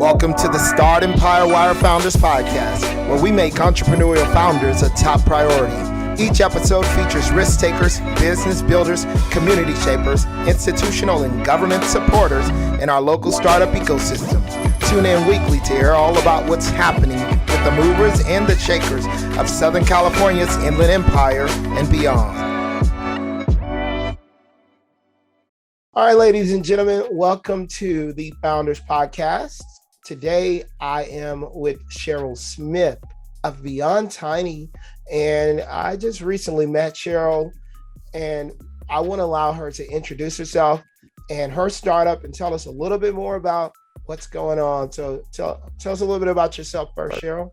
Welcome to the Startempire Wire Founders Podcast, where we make entrepreneurial founders a top priority. Each episode features risk takers, business builders, community shapers, institutional and government supporters in our local startup ecosystem. Tune in weekly to hear all about what's happening with the movers and the shakers of Southern California's Inland Empire and beyond. All right, ladies and gentlemen, welcome to the Founders Podcast. Today, I am with Cheryl Smith of Beyond Tiny, and I just recently met Cheryl, and I want to allow her to introduce herself and her startup and tell us a little bit more about what's going on. So tell us a little bit about yourself first, Cheryl.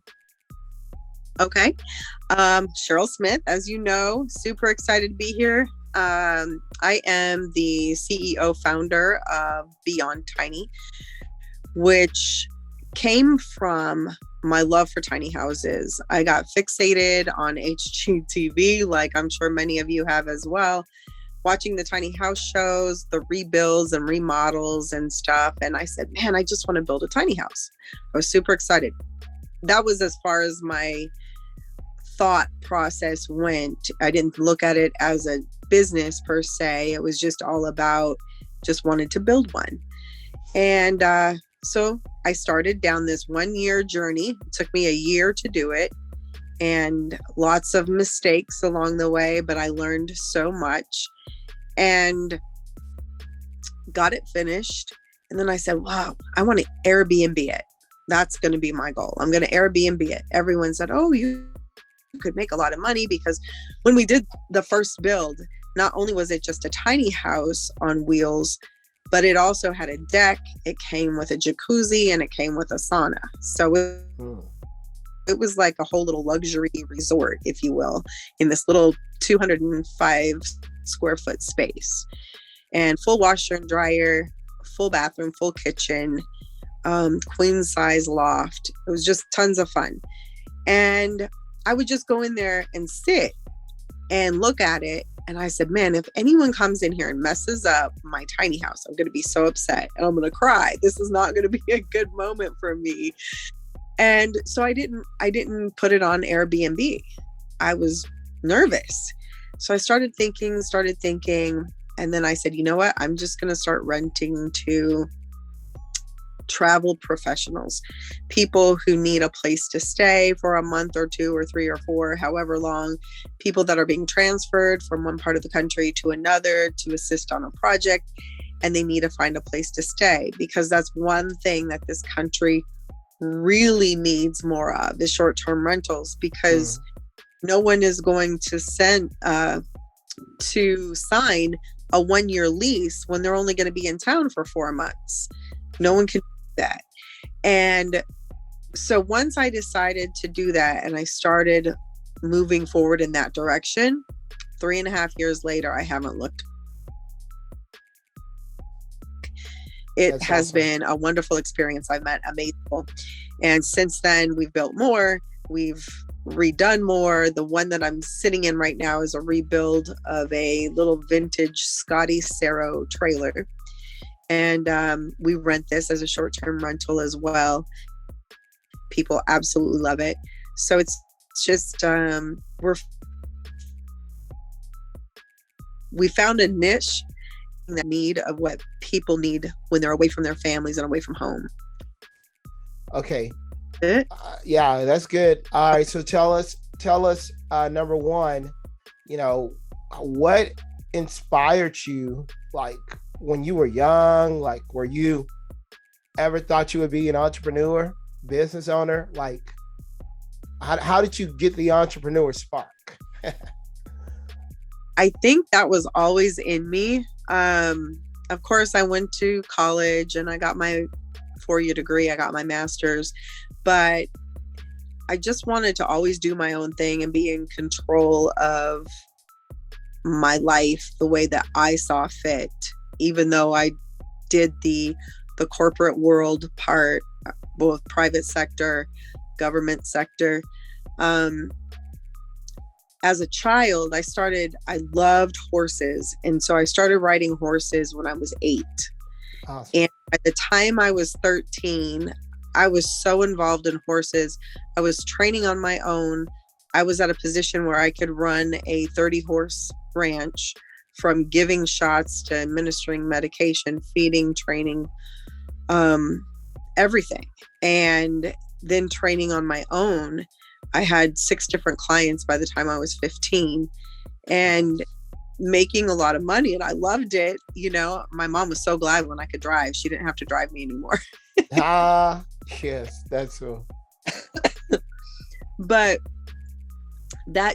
Okay. Cheryl Smith, as you know, super excited to be here. I am the CEO founder of Beyond Tiny, which came from my love for tiny houses. I got fixated on HGTV, like I'm sure many of you have as well, watching the tiny house shows, the rebuilds and remodels and stuff. And I said, man, I just want to build a tiny house. I was super excited. That was as far as my thought process went. I didn't look at it as a business per se. It was just all about just wanted to build one. And so I started down this 1 year journey. It took me a year to do it and lots of mistakes along the way, but I learned so much and got it finished. And then I said, wow, I want to Airbnb it. That's going to be my goal. I'm going to Airbnb it. Everyone said, oh, you could make a lot of money, because when we did the first build, not only was it just a tiny house on wheels, but it also had a deck, it came with a jacuzzi, and it came with a sauna. So it was like a whole little luxury resort, if you will, in this little 205 square foot space. And full washer and dryer, full bathroom, full kitchen, queen size loft. It was just tons of fun. And I would just go in there and sit and look at it. And I said, man, if anyone comes in here and messes up my tiny house, I'm going to be so upset and I'm going to cry. This is not going to be a good moment for me. And so I didn't put it on Airbnb. I was nervous. So I started thinking, and then I said, you know what? I'm just going to start renting to travel professionals, people who need a place to stay for a month or two or three or four, however long, people that are being transferred from one part of the country to another to assist on a project, and they need to find a place to stay, because that's one thing that this country really needs more of, is short-term rentals, because no one is going to sign a 1-year lease when they're only going to be in town for 4 months. No one can that. And so once I decided to do that and I started moving forward in that direction, 3.5 years later, I haven't looked. It has awesome. Been a wonderful experience. I've met amazing people. And since then, we've built more. We've redone more. The one that I'm sitting in right now is a rebuild of a little vintage Scotty Sero trailer. And we rent this as a short-term rental as well. People absolutely love it. So it's just, we found a niche in the need of what people need when they're away from their families and away from home. Okay. Yeah, that's good. All right. So tell us, number one, what inspired you, like, when you were young? Like, were you ever thought you would be an entrepreneur, business owner? Like, how did you get the entrepreneur spark? I think that was always in me. Of course, I went to college and I got my 4-year degree. I got my master's, but I just wanted to always do my own thing and be in control of my life the way that I saw fit. Even though I did the corporate world part, both private sector, government sector. As a child, I loved horses. And so I started riding horses when I was 8. Awesome. And by the time I was 13, I was so involved in horses. I was training on my own. I was at a position where I could run a 30 horse ranch, from giving shots to administering medication, feeding, training, everything. And then training on my own. I had 6 different clients by the time I was 15 and making a lot of money, and I loved it. My mom was so glad when I could drive. She didn't have to drive me anymore. Yes, that's so. But that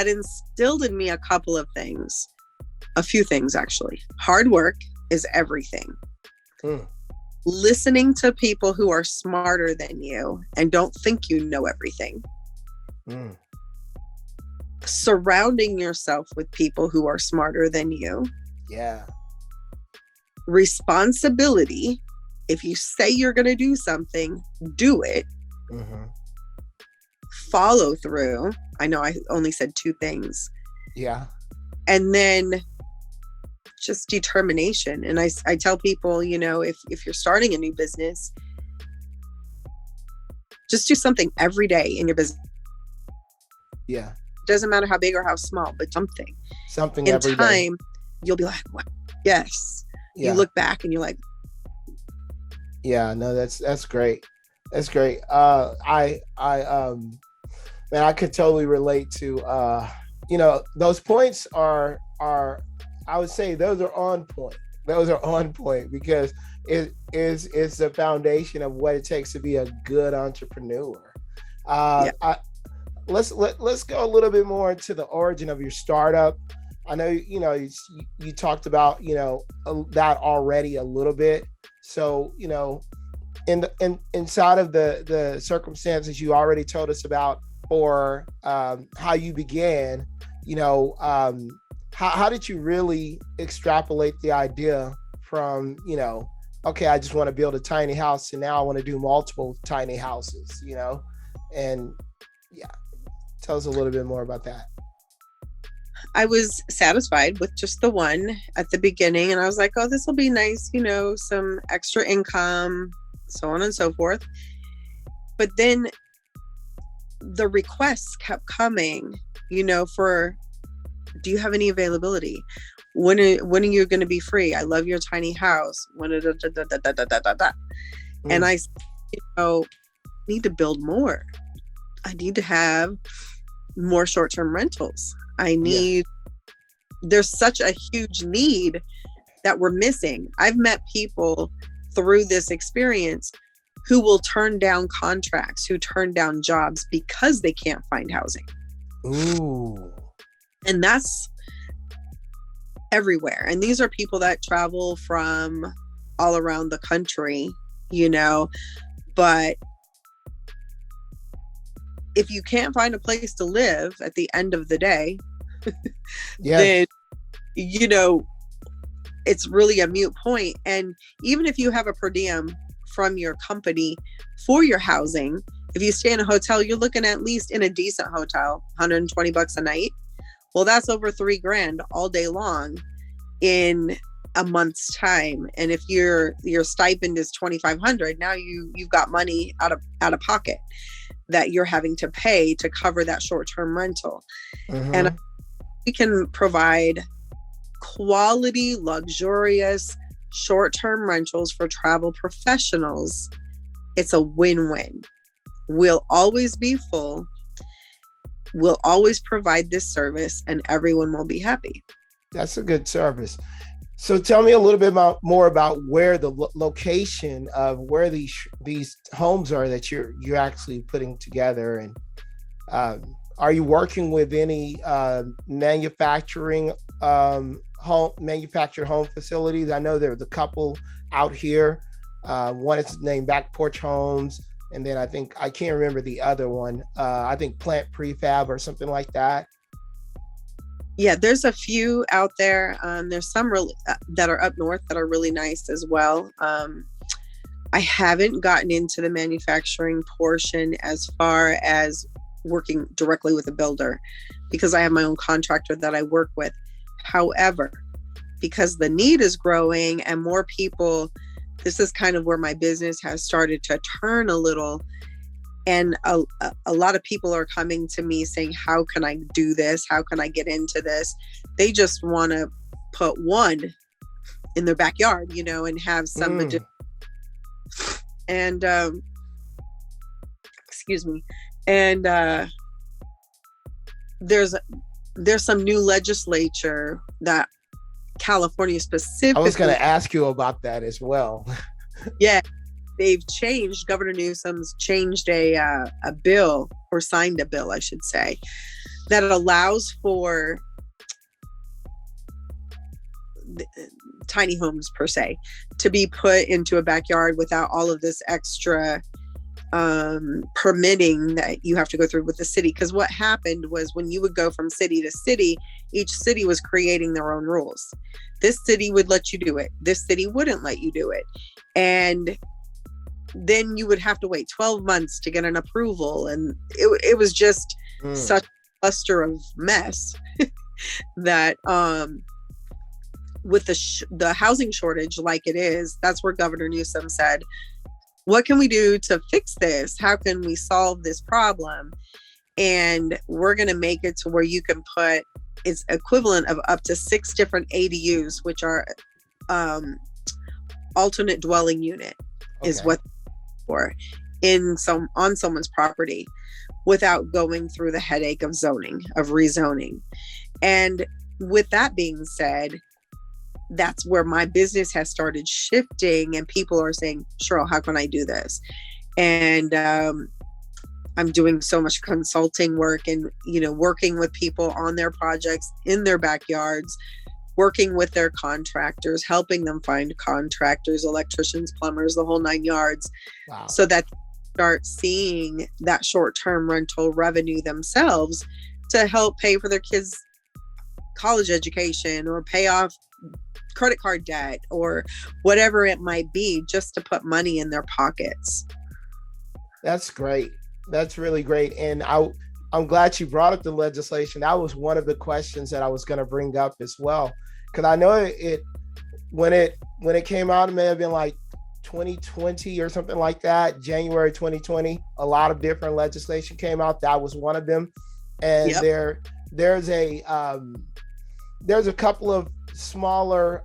instilled in me a few things actually. Hard work is everything. Listening to people who are smarter than you and don't think you know everything. Surrounding yourself with people who are smarter than you. Yeah. Responsibility. If you say you're going to do something, do it. Follow through. I know I only said 2 things. Yeah. And then just determination. And I tell people, if you're starting a new business, just do something every day in your business. Yeah. Doesn't matter how big or how small, but something in every time day. You'll be like, what? Yes. Yeah. You look back and you're like, yeah, no, that's great. That's great. Man, I could totally relate to, those points are, I would say those are on point. Because it's the foundation of what it takes to be a good entrepreneur. Let's go a little bit more into the origin of your startup. I know, you talked about, that already a little bit. So, inside of the circumstances you already told us about, or how you began, how did you really extrapolate the idea from, okay, I just want to build a tiny house, and now I want to do multiple tiny houses, and yeah, tell us a little bit more about that. I was satisfied with just the one at the beginning, and I was like, oh, this will be nice, some extra income, so on and so forth. But then the requests kept coming, for, do you have any availability? When are you going to be free? I love your tiny house. And I, need to build more. I need to have more short-term rentals. There's such a huge need that we're missing. I've met people through this experience who will turn down contracts, who turn down jobs because they can't find housing. Ooh. And that's everywhere. And these are people that travel from all around the country, but if you can't find a place to live at the end of the day, then, it's really a moot point. And even if you have a per diem from your company for your housing, if you stay in a hotel, you're looking at least in a decent hotel, $120 a night. Well, that's over $3,000 all day long in a month's time. And if your stipend is $2,500, now you've got money out of pocket that you're having to pay to cover that short-term rental. And we can provide quality, luxurious, short-term rentals for travel professionals. It's a win-win. We'll always be full. We'll always provide this service, and everyone will be happy. That's a good service. So tell me a little bit more about where the location of where these homes are that you're actually putting together, and are you working with any manufactured home facilities? I know there's a couple out here. One is named Back Porch Homes, and then I can't remember the other one. I think Plant Prefab or something like that. Yeah, there's a few out there. There's some that are up north that are really nice as well. I haven't gotten into the manufacturing portion as far as working directly with a builder, because I have my own contractor that I work with. However, because the need is growing and more people this is kind of where my business has started to turn a little. And a lot of people are coming to me saying, how can I do this? How can I get into this? They just want to put one in their backyard, and have some and excuse me. And there's some new legislature that California specifically. I was going to ask you about that as well. Yeah, they've changed. Governor Newsom's changed a bill, or signed a bill, I should say, that allows for tiny homes per se to be put into a backyard without all of this extra permitting that you have to go through with the city. Because what happened was, when you would go from city to city, each city was creating their own rules. This city would let you do it, this city wouldn't let you do it, and then you would have to wait 12 months to get an approval. And it was just such a cluster of mess that with the housing shortage like it is, that's where Governor Newsom said, what can we do to fix this? How can we solve this problem? And we're going to make it to where you can put, it's equivalent of up to 6 different ADUs, which are alternate dwelling unit, is what for on someone's property, without going through the headache of rezoning. And with that being said, that's where my business has started shifting, and people are saying, Cheryl, how can I do this? And I'm doing so much consulting work, and working with people on their projects in their backyards, working with their contractors, helping them find contractors, electricians, plumbers, the whole 9 yards. Wow. So that start seeing that short-term rental revenue themselves to help pay for their kids' college education, or pay off credit card debt, or whatever it might be, just to put money in their pockets. That's great. That's really great. And I'm glad you brought up the legislation. That was one of the questions that I was going to bring up as well, because I know when it came out, it may have been like 2020 or something like that, January 2020. A lot of different legislation came out. That was one of them. And there's a couple of smaller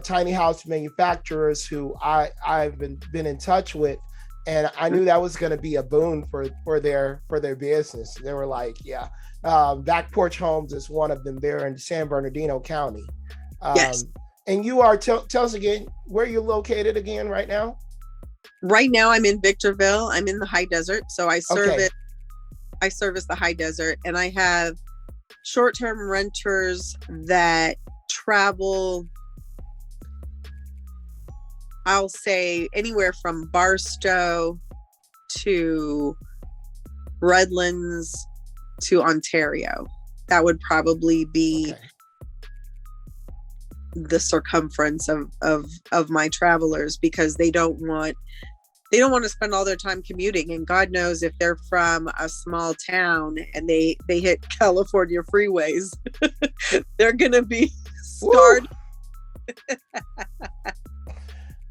tiny house manufacturers who I've been in touch with, and I knew that was going to be a boon for their business. They were like, Back Porch Homes is one of them. They're in San Bernardino County. Yes. And you are, tell us again where you're located again right now. Right now, I'm in Victorville. I'm in the high desert, so I service the high desert, and I have short-term renters that travel, I'll say, anywhere from Barstow to Redlands to Ontario. That would probably be the circumference of my travelers, because they don't want to spend all their time commuting. And God knows, if they're from a small town and they hit California freeways, they're going to be scarred.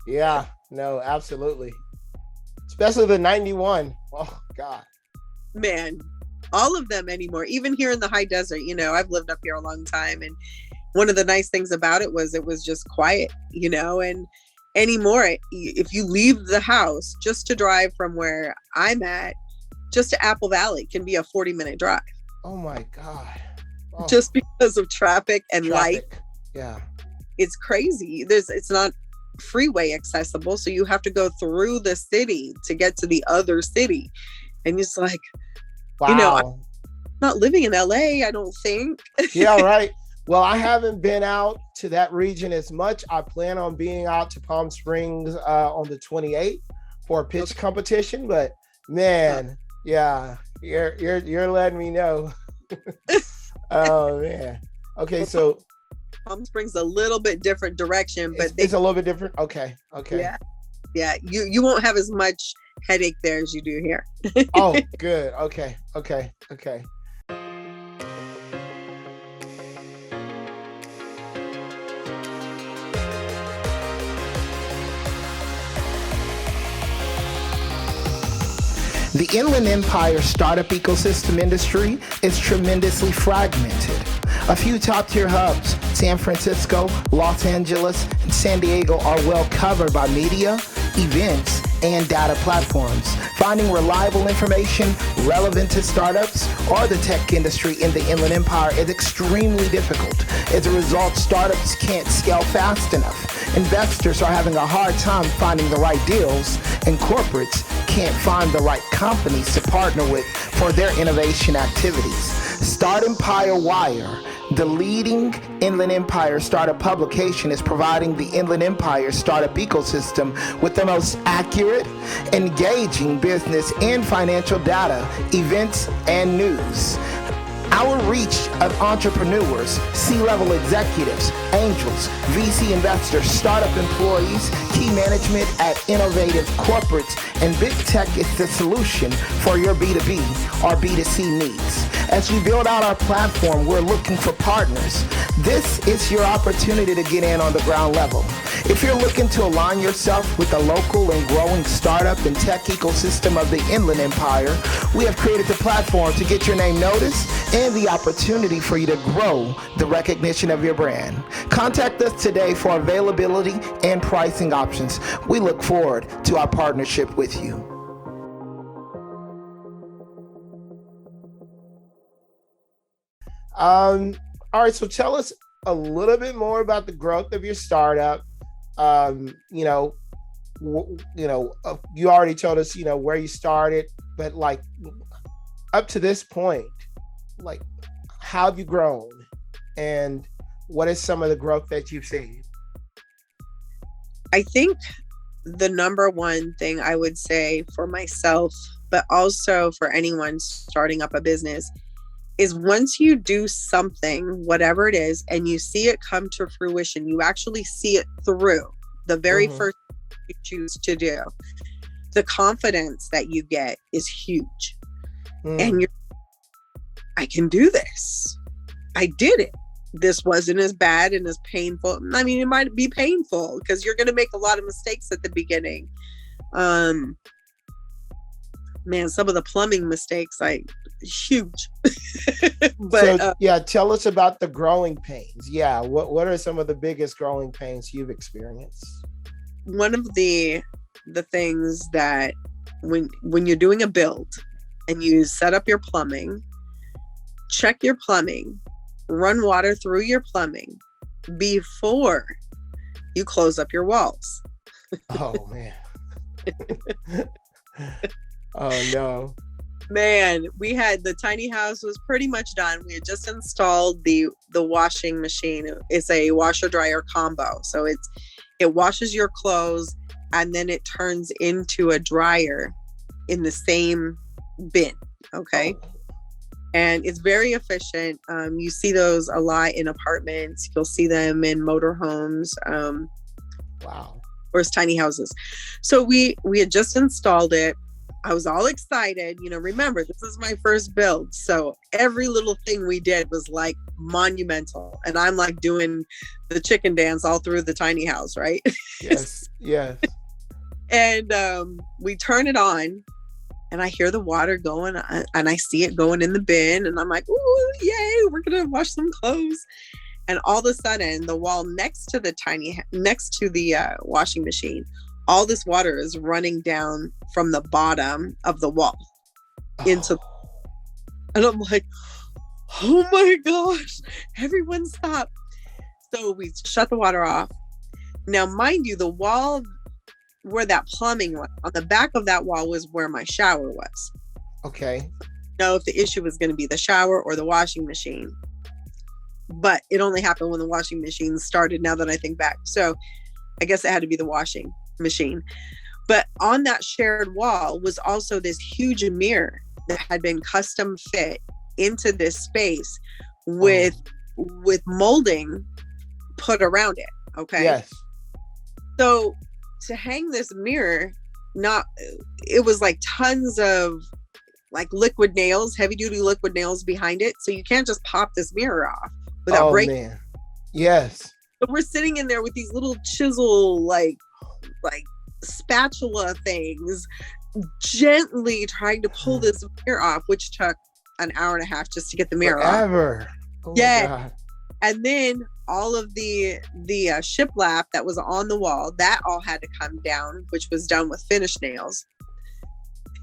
Yeah, no, absolutely. Especially the 91. Oh, God. Man, all of them anymore. Even here in the high desert, I've lived up here a long time. And one of the nice things about it was just quiet, and anymore, if you leave the house just to drive from where I'm at, just to Apple Valley, can be a 40-minute drive. Oh my God. Oh. Just because of traffic and light. Yeah. It's crazy. It's not freeway accessible, so you have to go through the city to get to the other city. And it's like, wow. I'm not living in LA, I don't think. Yeah, right. Well, I haven't been out to that region as much. I plan on being out to Palm Springs on the 28th for a pitch competition, but man, yeah, you're letting me know. Oh man. Okay, so Palm Springs a little bit different direction, but it's a little bit different. Okay. Yeah. You won't have as much headache there as you do here. Oh, good. Okay. The Inland Empire startup ecosystem industry is tremendously fragmented. A few top-tier hubs, San Francisco, Los Angeles, and San Diego, are well covered by media, events, and data platforms. Finding reliable information relevant to startups or the tech industry in the Inland Empire is extremely difficult. As a result, startups can't scale fast enough. Investors are having a hard time finding the right deals, and corporates can't find the right companies to partner with for their innovation activities. Startempire Wire, the leading Inland Empire startup publication, is providing the Inland Empire startup ecosystem with the most accurate, engaging business and financial data, events, and news. Our reach of entrepreneurs, C-level executives, angels, VC investors, startup employees, key management at innovative corporates, and big tech is the solution for your B2B or B2C needs. As we build out our platform, we're looking for partners. This is your opportunity to get in on the ground level. If you're looking to align yourself with the local and growing startup and tech ecosystem of the Inland Empire, we have created the platform to get your name noticed and the opportunity for you to grow the recognition of your brand. Contact us today for availability and pricing options. We look forward to our partnership with you. All right, so tell us a little bit more about the growth of your startup. You already told us, where you started, but like up to this point, like how have you grown and what is some of the growth that you've seen? I think the number one thing I would say for myself, but also for anyone starting up a business, is once you do something, whatever it is, and you see it come to fruition, you actually see it through the very first thing you choose to do, the confidence that you get is huge. And I can do this. I did it. This wasn't as bad and as painful. I mean, it might be painful because you're going to make a lot of mistakes at the beginning. Man, some of the plumbing mistakes, huge. But so, tell us about the growing pains. Yeah, what are some of the biggest growing pains you've experienced? One of the things that when you're doing a build and you set up your plumbing, check your plumbing, run water through your plumbing before you close up your walls. Oh man. Oh no. Man, we had the tiny house was pretty much done. We had just installed the washing machine. It's a washer dryer combo. So it washes your clothes and then it turns into a dryer in the same bin. Okay. Oh. And it's very efficient. You see those a lot in apartments. You'll see them in motorhomes. Wow. Or tiny houses. So we had just installed it. I was all excited. Remember, this is my first build. So every little thing we did was like monumental. And I'm like doing the chicken dance all through the tiny house, right? Yes. Yes. And we turn it on and I hear the water going and I see it going in the bin. And I'm like, ooh, yay, we're going to wash some clothes. And all of a sudden, the wall next to the washing machine, all this water is running down from the bottom of the wall into, and I'm like, oh my gosh, everyone stop. So we shut the water off. Now, mind you, the wall where that plumbing was, on the back of that wall was where my shower was. Okay. Know if the issue was going to be the shower or the washing machine. But it only happened when the washing machine started, now that I think back. So I guess it had to be the washing machine. But on that shared wall was also this huge mirror that had been custom fit into this space with molding put around it. Okay. Yes. So to hang this mirror, it was like tons of like liquid nails, heavy duty liquid nails behind it. So you can't just pop this mirror off without breaking. Man. Yes. But we're sitting in there with these little chisel, like spatula things, gently trying to pull this mirror off, which took an hour and a half just to get the mirror Forever. off. Oh Yeah. God. And then all of the shiplap that was on the wall, that all had to come down, which was done with finish nails.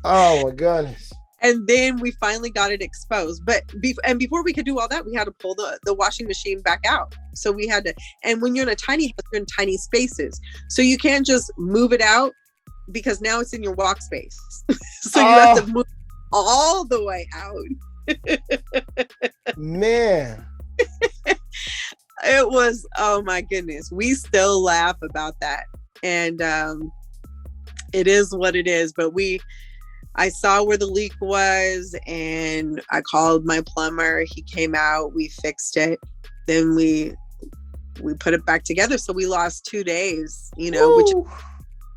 Oh my goodness. And then we finally got it exposed. But before we could do all that, we had to pull the washing machine back out. So we had to, and when you're in a tiny house, you're in tiny spaces. So you can't just move it out because now it's in your walk space. So you have to move all the way out. Man. It was, oh my goodness. We still laugh about that. And it is what it is. But I saw where the leak was and I called my plumber. He came out, we fixed it. Then we put it back together. So we lost 2 days, which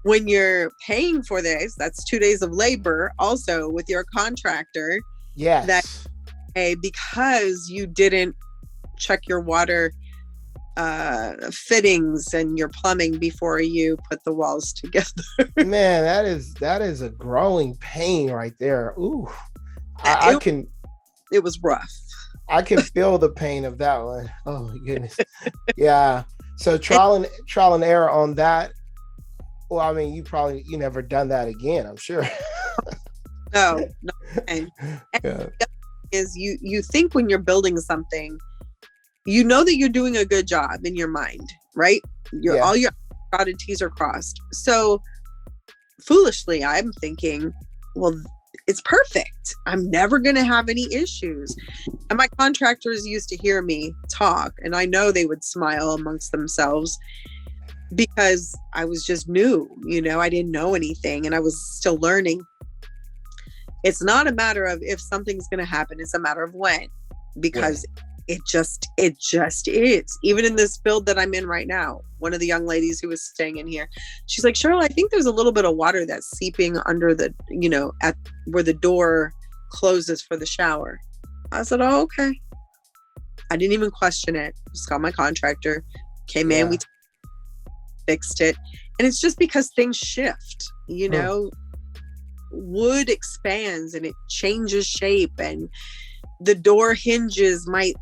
when you're paying for this, that's 2 days of labor also with your contractor. Yes. That because you didn't check your water fittings and your plumbing before you put the walls together. Man, that is a growing pain right there. Ooh, it was rough. I can feel the pain of that one. Oh my goodness. Yeah. So trial and error on that. Well, I mean, you never done that again, I'm sure. No. And yeah. Is you think when you're building something, you know that you're doing a good job in your mind, right? All your dotted T's are crossed. So foolishly, I'm thinking, well, it's perfect. I'm never going to have any issues. And my contractors used to hear me talk, and I know they would smile amongst themselves because I was just new, I didn't know anything and I was still learning. It's not a matter of if something's going to happen. It's a matter of when, because it just is. Even in this build that I'm in right now, one of the young ladies who was staying in here, she's like, Cheryl, I think there's a little bit of water that's seeping under the, at where the door closes for the shower. I said, oh, okay. I didn't even question it. Just got my contractor, came in, we fixed it. And it's just because things shift, wood expands and it changes shape, and the door hinges might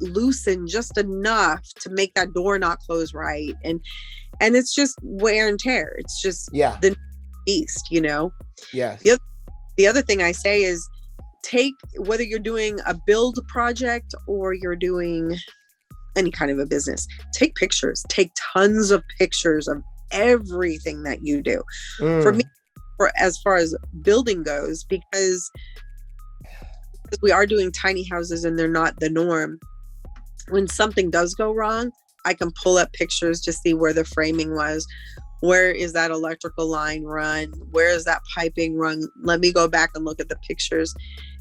loosen just enough to make that door not close right, and it's just wear and tear. It's just the beast, Yes. The other thing I say is, take, whether you're doing a build project or you're doing any kind of a business, take pictures, take tons of pictures of everything that you do. For me, as far as building goes, because we are doing tiny houses and they're not the norm. When something does go wrong, I can pull up pictures to see where the framing was. Where is that electrical line run? Where is that piping run? Let me go back and look at the pictures.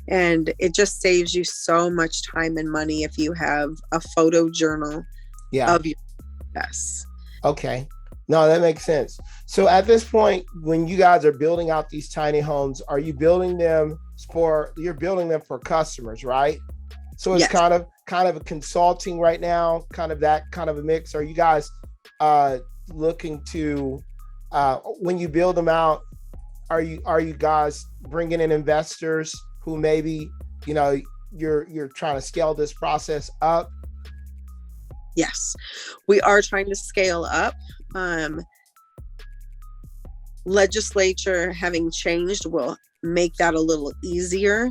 And it just saves you so much time and money if you have a photo journal of your process. Okay. No, that makes sense. So at this point, when you guys are building out these tiny homes, are you building them for customers, right? So it's kind of a consulting right now, kind of that kind of a mix. Are you guys looking to, when you build them out, are you guys bringing in investors who maybe, you're trying to scale this process up? Yes, we are trying to scale up. Legislature having changed will make that a little easier,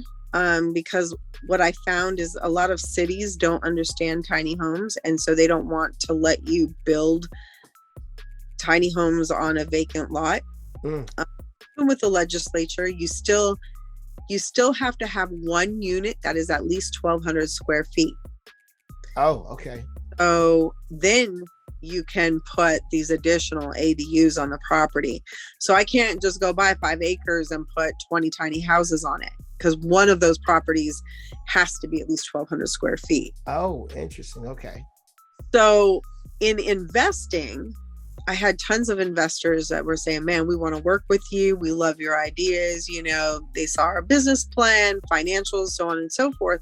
because what I found is a lot of cities don't understand tiny homes, and so they don't want to let you build tiny homes on a vacant lot. Even with the legislature, you still have to have one unit that is at least 1,200 square feet. Oh, okay. So then you can put these additional ADUs on the property. So I can't just go buy 5 acres and put 20 tiny houses on it, because one of those properties has to be at least 1,200 square feet. Oh, interesting. Okay. So in investing, I had tons of investors that were saying, man, we want to work with you. We love your ideas. They saw our business plan, financials, so on and so forth.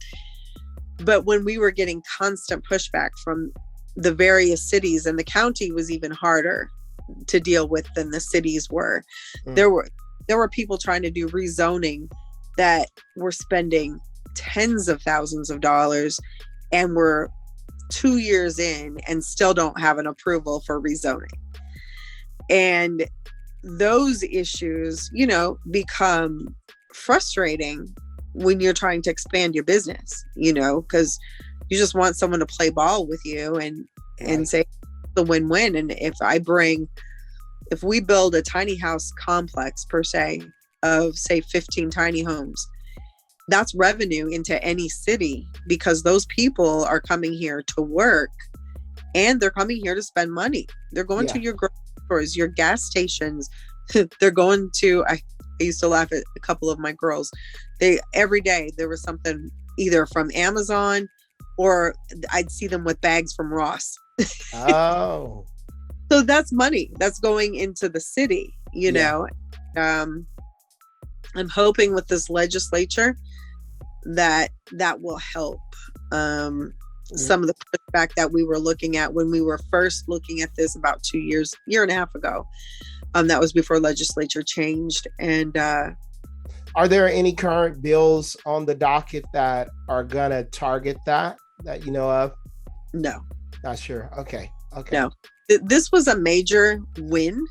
But when we were getting constant pushback from the various cities, and the county was even harder to deal with than the cities were. There were there were people trying to do rezoning that were spending tens of thousands of dollars, and we're 2 years in and still don't have an approval for rezoning. And those issues, become frustrating when you're trying to expand your business, because you just want someone to play ball with you and say the win-win. And if we build a tiny house complex per se of say 15 tiny homes, that's revenue into any city, because those people are coming here to work and they're coming here to spend money. They're going to your grocery stores, your gas stations. They're going to, I used to laugh at a couple of my girls. Every day there was something either from Amazon or I'd see them with bags from Ross. Oh. So that's money that's going into the city, know. I'm hoping with this legislature that will help some of the pushback that we were looking at when we were first looking at this about 2 years, year and a half ago. That was before legislature changed. And are there any current bills on the docket that are gonna target that you know of? No. Not sure. Okay. No. This was a major win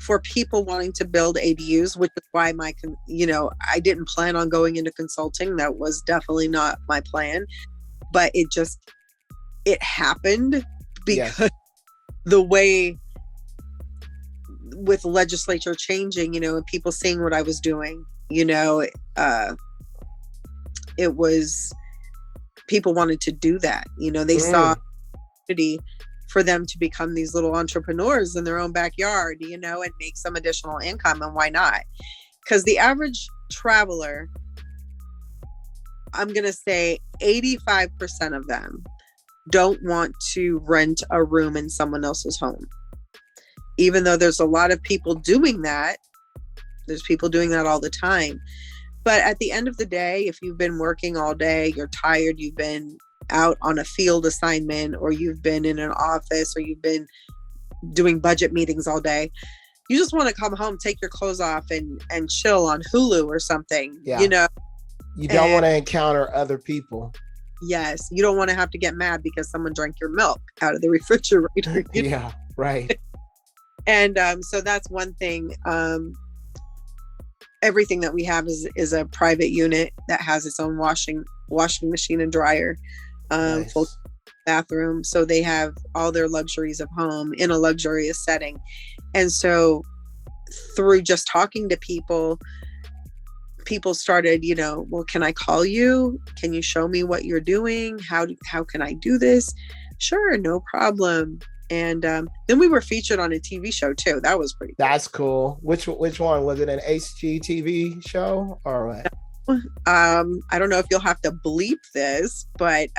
for people wanting to build ADUs, which is why I didn't plan on going into consulting. That was definitely not my plan, but it happened because the way with legislature changing, and people seeing what I was doing, it was, people wanted to do that. They saw opportunity for them to become these little entrepreneurs in their own backyard, and make some additional income. And why not? Because the average traveler, I'm going to say 85% of them don't want to rent a room in someone else's home. Even though there's a lot of people doing that, there's people doing that all the time. But at the end of the day, if you've been working all day, you're tired, you've been out on a field assignment, or you've been in an office, or you've been doing budget meetings all day, you just want to come home, take your clothes off and chill on Hulu or something. You don't want to encounter other people. Yes, you don't want to have to get mad because someone drank your milk out of the refrigerator. Yeah, right. And so that's one thing. Everything that we have is a private unit that has its own washing machine and dryer, full bathroom. So they have all their luxuries of home in a luxurious setting. And so through just talking to people started, well, can I call you? Can you show me what you're doing? How can I do this? Sure, no problem. And then we were featured on a TV show too. That was pretty cool. That's cool. Which one? Was it an HGTV show or what? I don't know if you'll have to bleep this, but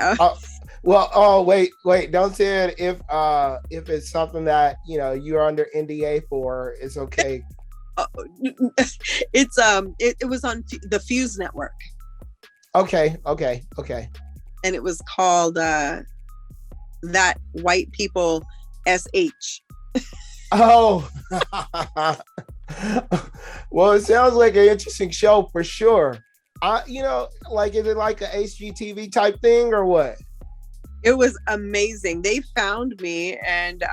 wait, don't say it if it's something that you're under NDA for. It's okay. It's it was on the Fuse network. Okay. And it was called That White People SH. Oh. Well, it sounds like an interesting show for sure. Is it like a HGTV type thing or what? It was amazing. They found me and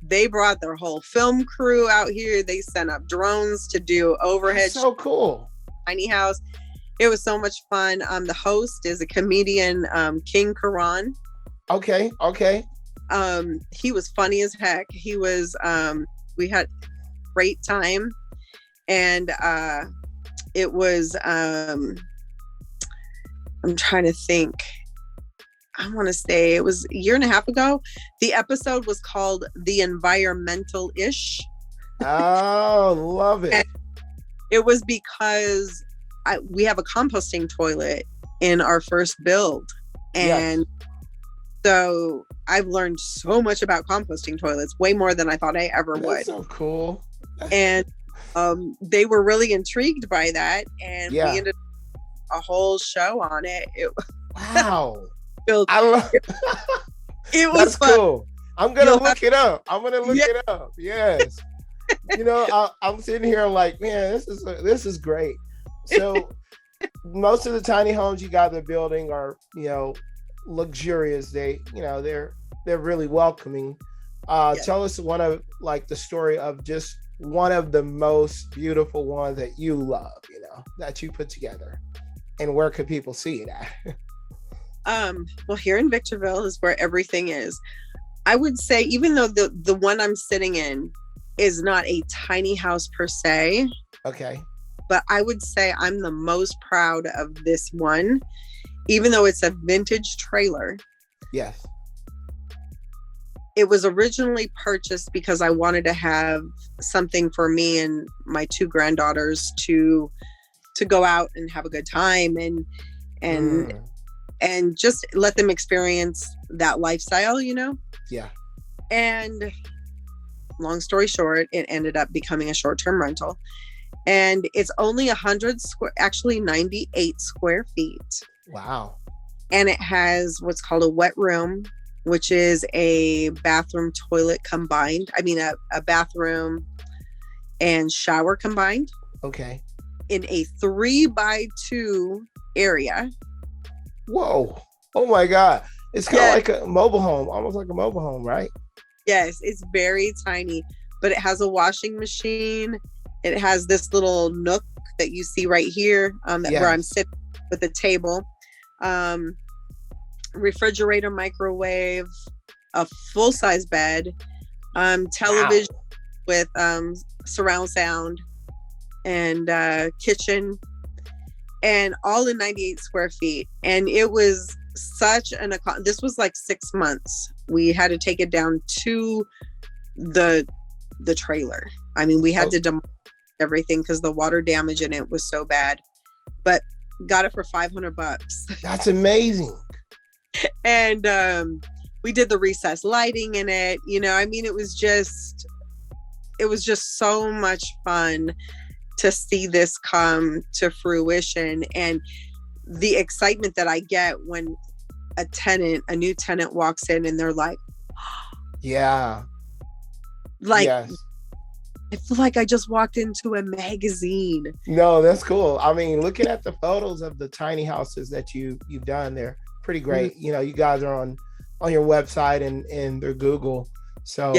they brought their whole film crew out here. They sent up drones to do overhead. That's so cool. Tiny house. It was so much fun. The host is a comedian, King Karan. Okay. He was funny as heck. He was, we had great time. And it was, I'm trying to think. I want to say it was a year and a half ago. The episode was called The Environmental-ish. Oh, love it. And it was because we have a composting toilet in our first build. And so I've learned so much about composting toilets, way more than I thought I ever would. That's so cool. And they were really intrigued by that. And we ended a whole show on it. Wow. I love it. It was That's fun. cool. I'm gonna look it up. It up. Yes. I'm sitting here like, man, this is great. So most of the tiny homes you guys are building are, luxurious. They're really welcoming. Yes. Tell us one of like the story of just one of the most beautiful ones that you love, that you put together, and where could people see it at? Well, here in Victorville is where everything is. I would say, even though the one I'm sitting in is not a tiny house per se, Okay. but I would say I'm the most proud of this one, even though it's a vintage trailer. Yes. It was originally purchased because I wanted to have something for me and my two granddaughters to go out and have a good time and just let them experience that lifestyle, Yeah. And long story short, it ended up becoming a short-term rental. And it's only 98 square feet. Wow. And it has what's called a wet room, which is a bathroom toilet combined. I mean, a bathroom and shower combined. Okay. In a 3x2 area. Whoa. Oh my God. It's kind of like a mobile home, almost like a mobile home, right? Yes, it's very tiny, but it has a washing machine. It has this little nook that you see right here, where I'm sitting with a table, refrigerator, microwave, a full-size bed, television with surround sound, and kitchen, and all in 98 square feet. And it was such this was like 6 months. We had to take it down to the trailer. I mean, we had to demolish everything because the water damage in it was so bad, but got it for $500. That's amazing. And we did the recessed lighting in it. I mean, it was just so much fun to see this come to fruition, and the excitement that I get when a new tenant walks in and they're like, yeah, like, yes. I feel like I just walked into a magazine. No, that's cool. I mean, looking at the photos of the tiny houses that you've done, they're pretty great. Mm-hmm. You guys are on your website and their Google. So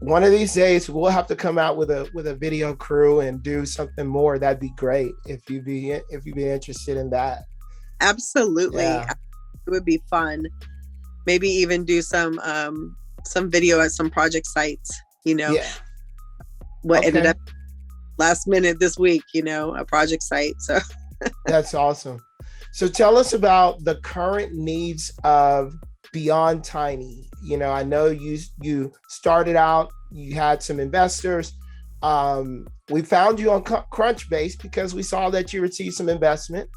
one of these days we'll have to come out with a video crew and do something more. That'd be great if you'd be interested in that. Absolutely. Yeah. It would be fun. Maybe even do some video at some project sites, what ended up last minute this week, a project site. So that's awesome. So tell us about the current needs of Beyond Tiny. I know you started out, you had some investors. We found you on Crunchbase because we saw that you received some investment.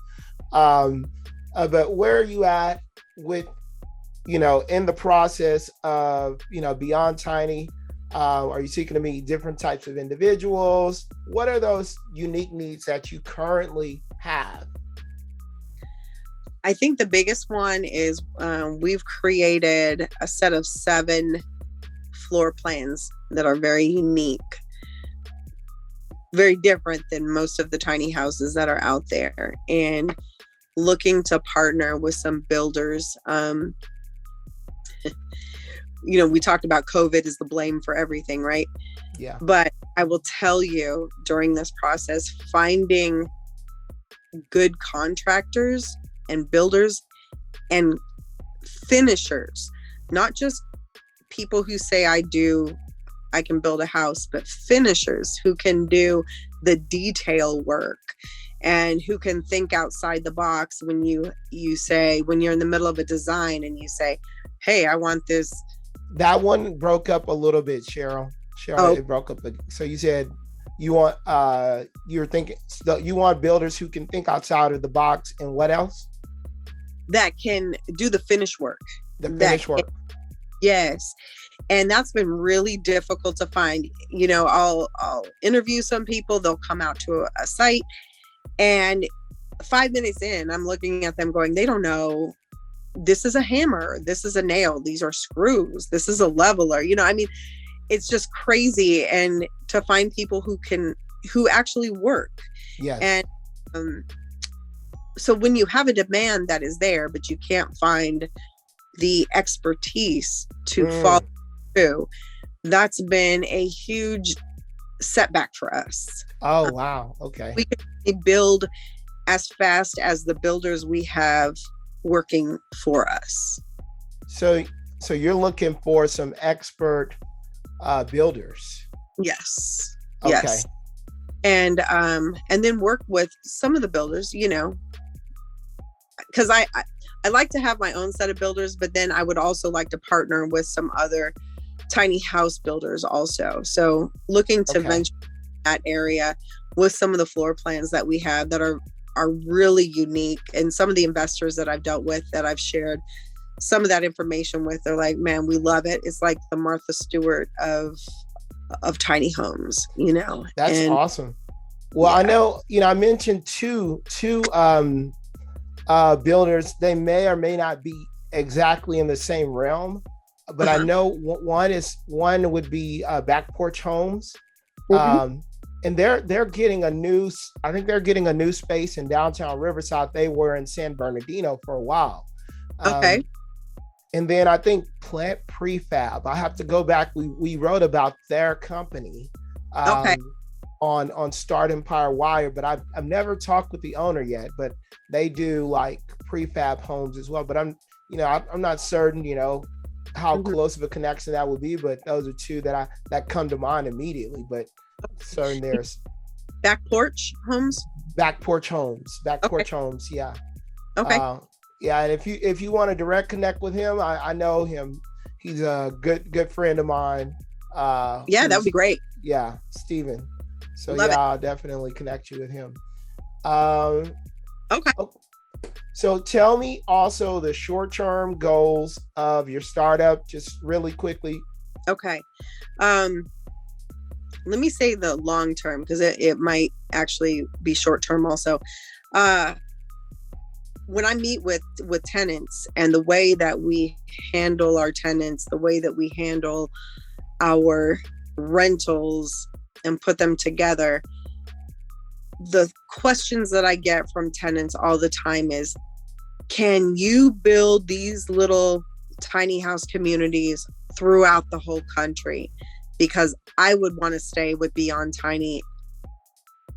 But where are you at with, in the process of, Beyond Tiny? Are you seeking to meet different types of individuals? What are those unique needs that you currently have? I think the biggest one is we've created a set of 7 floor plans that are very unique, very different than most of the tiny houses that are out there, and looking to partner with some builders. We talked about COVID is the blame for everything, right? Yeah. But I will tell you, during this process, finding good contractors and builders and finishers, not just people who say I can build a house, but finishers who can do the detail work and who can think outside the box when you say, when you're in the middle of a design and you say, hey, I want this. That one broke up a little bit, Cheryl. It broke up. So you said you want you want builders who can think outside of the box, and what else? That can do the finish work. Yes. And that's been really difficult to find. I'll interview some people, they'll come out to a site, and 5 minutes in, I'm looking at them going, they don't know, this is a hammer, this is a nail, these are screws, this is a leveler. it's just crazy, and to find people who actually work. Yes. And so when you have a demand that is there, but you can't find the expertise to follow through, that's been a huge setback for us. Oh, wow. Okay. We can build as fast as the builders we have working for us. So you're looking for some expert builders. Yes. Okay. Yes. And then work with some of the builders, you know, because I like to have my own set of builders, but then I would also like to partner with some other tiny house builders also. So looking to venture that area with some of the floor plans that we have that are really unique. And some of the investors that I've dealt with, that I've shared some of that information with, they're like, man, we love it. It's like the Martha Stewart of tiny homes, you know. That's awesome. Well, yeah. I know, you know, I mentioned two builders. They may or may not be exactly in the same realm, but I know one would be Back Porch Homes. And they're getting a new space in downtown Riverside. They were in San Bernardino for a while. Okay. And then I think Plant Prefab, I have to go back. We wrote about their company on Startempire Wire, but I've never talked with the owner yet, but they do like prefab homes as well. But I'm not certain, you know, how close of a connection that would be, but those are two that come to mind immediately. But certain there's Back Porch Homes. Back Porch Homes. Yeah. Okay. Yeah, and if you want to direct connect with him, I know him. He's a good friend of mine. That would be great. Yeah, Steven. So Love it. I'll definitely connect you with him. Okay. So tell me also the short-term goals of your startup, just really quickly. Okay. Let me say the long term, because it might actually be short term also. When I meet with tenants, and the way that we handle our tenants, the way that we handle our rentals and put them together, the questions that I get from tenants all the time is, can you build these little tiny house communities throughout the whole country? Because I would want to stay with Beyond Tiny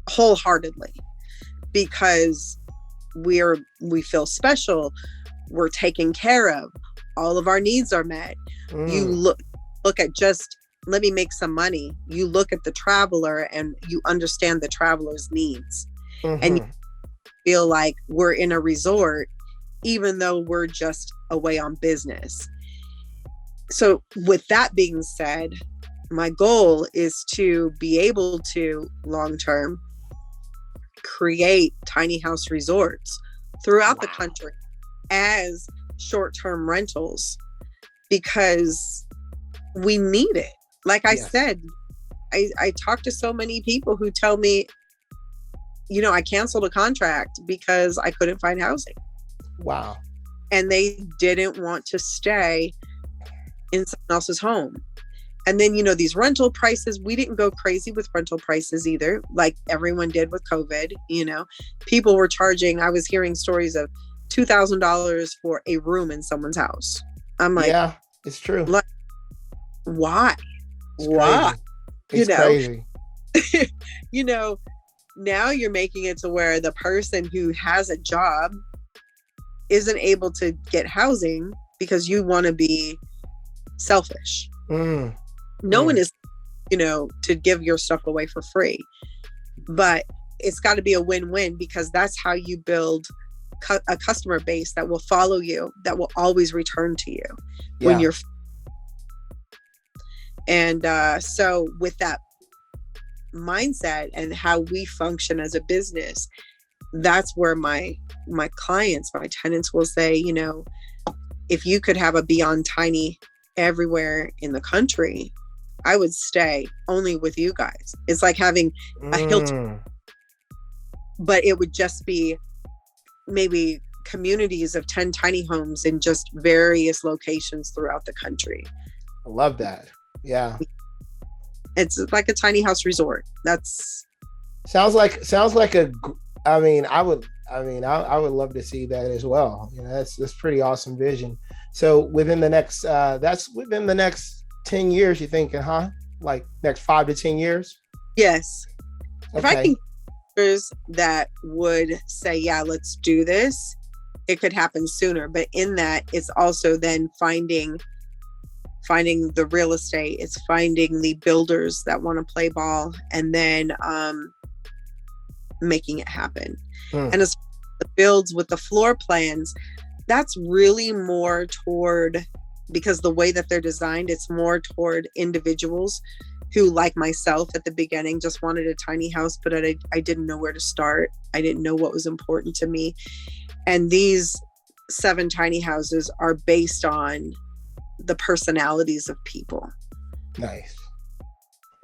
wholeheartedly, because we feel special, we're taken care of, all of our needs are met. You look at just, let me make some money. You look at the traveler and you understand the traveler's needs, and you feel like we're in a resort, even though we're just away on business. So with that being said, my goal is to be able to long-term create tiny house resorts throughout the country as short-term rentals, because we need it. Like I said, I talk to so many people who tell me, you know, I canceled a contract because I couldn't find housing. Wow. And they didn't want to stay in someone else's home. And then, you know, these rental prices, we didn't go crazy with rental prices either, like everyone did with COVID. You know, people were charging, I was hearing stories of $2,000 for a room in someone's house. I'm like, yeah, it's true. Like, why? It's why? It's crazy. You know, now you're making it to where the person who has a job isn't able to get housing because you want to be selfish. No one is, you know, to give your stuff away for free, but it's got to be a win-win, because that's how you build a customer base that will follow you, that will always return to you when you're. And so with that mindset and how we function as a business, that's where my clients, my tenants will say, you know, if you could have a Beyond Tiny everywhere in the country, I would stay only with you guys. It's like having a Hilton, but it would just be maybe communities of 10 tiny homes in just various locations throughout the country. I love that. Yeah. It's like a tiny house resort. That's sounds like a. I mean, I would love to see that as well. You know, that's pretty awesome vision. So within the next, that's within the next 10 years, you're thinking, huh? Like next 5 to 10 years? yes. If I Okay. can that would say, yeah, let's do this, it could happen sooner. But in that, it's also then finding the real estate, it's finding the builders that want to play ball, and then making it happen. Hmm. And as the builds with the floor plans, that's really more toward, because the way that they're designed, it's more toward individuals who, like myself at the beginning, just wanted a tiny house, but I didn't know where to start. I didn't know what was important to me. And these 7 tiny houses are based on the personalities of people. Nice.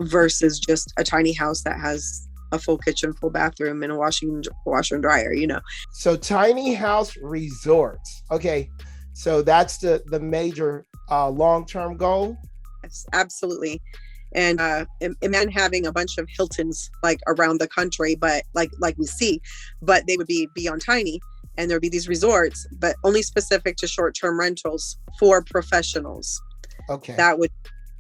Versus just a tiny house that has a full kitchen, full bathroom, and a washer and dryer, you know. So tiny house resorts. Okay. So that's the major long-term goal. Yes, absolutely. And imagine having a bunch of Hiltons like around the country, but like we see, but they would be beyond tiny, and there'd be these resorts, but only specific to short-term rentals for professionals. Okay. That would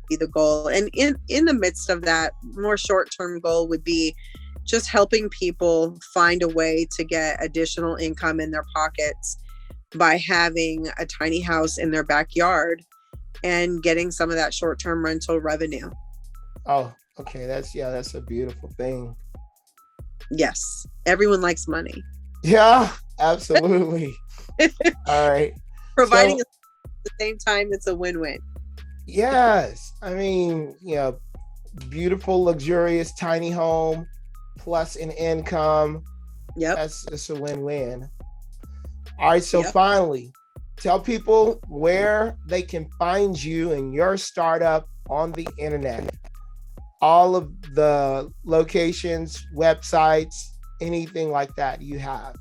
be the goal. And in the midst of that, more short-term goal would be just helping people find a way to get additional income in their pockets by having a tiny house in their backyard and getting some of that short-term rental revenue. Oh, okay. That's a beautiful thing. Yes, everyone likes money. Yeah, absolutely. All right. Providing So, at the same time, it's a win-win. yes. I mean, beautiful, luxurious tiny home plus an income. Yep. That's a win-win. All right. So Yep. finally, tell people where they can find you and your startup on the internet. All of the locations, websites, anything like that you have.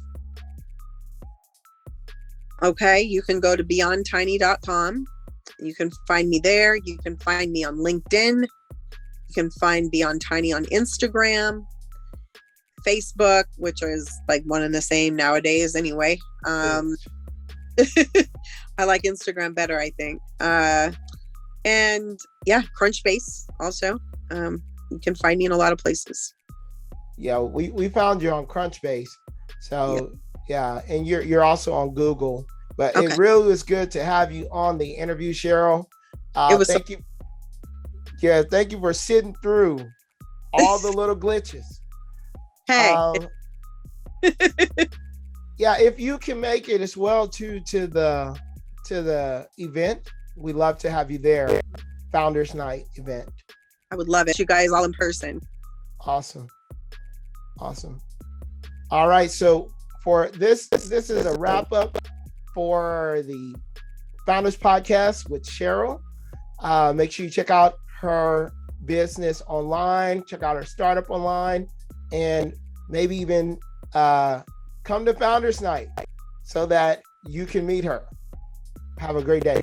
Okay, you can go to beyondtiny.com. You can find me there. You can find me on LinkedIn. You can find Beyond Tiny on Instagram, Facebook, which is like one and the same nowadays anyway. I like Instagram better, I think. And yeah, Crunchbase also. You can find me in a lot of places. Yeah, we found you on Crunchbase. So yeah, and you're also on Google. But Okay. it really was good to have you on the interview, Cheryl. It was thank you. Yeah, thank you for sitting through all the little glitches. Hey. Yeah, if you can make it as well to the event, we'd love to have you there. Founders Night event. I would love it. You guys all in person. Awesome. All right, so for this is a wrap up for the Founders Podcast with Cheryl. Make sure you check out her business online, check out her startup online, and maybe even come to Founders Night so that you can meet her. Have a great day.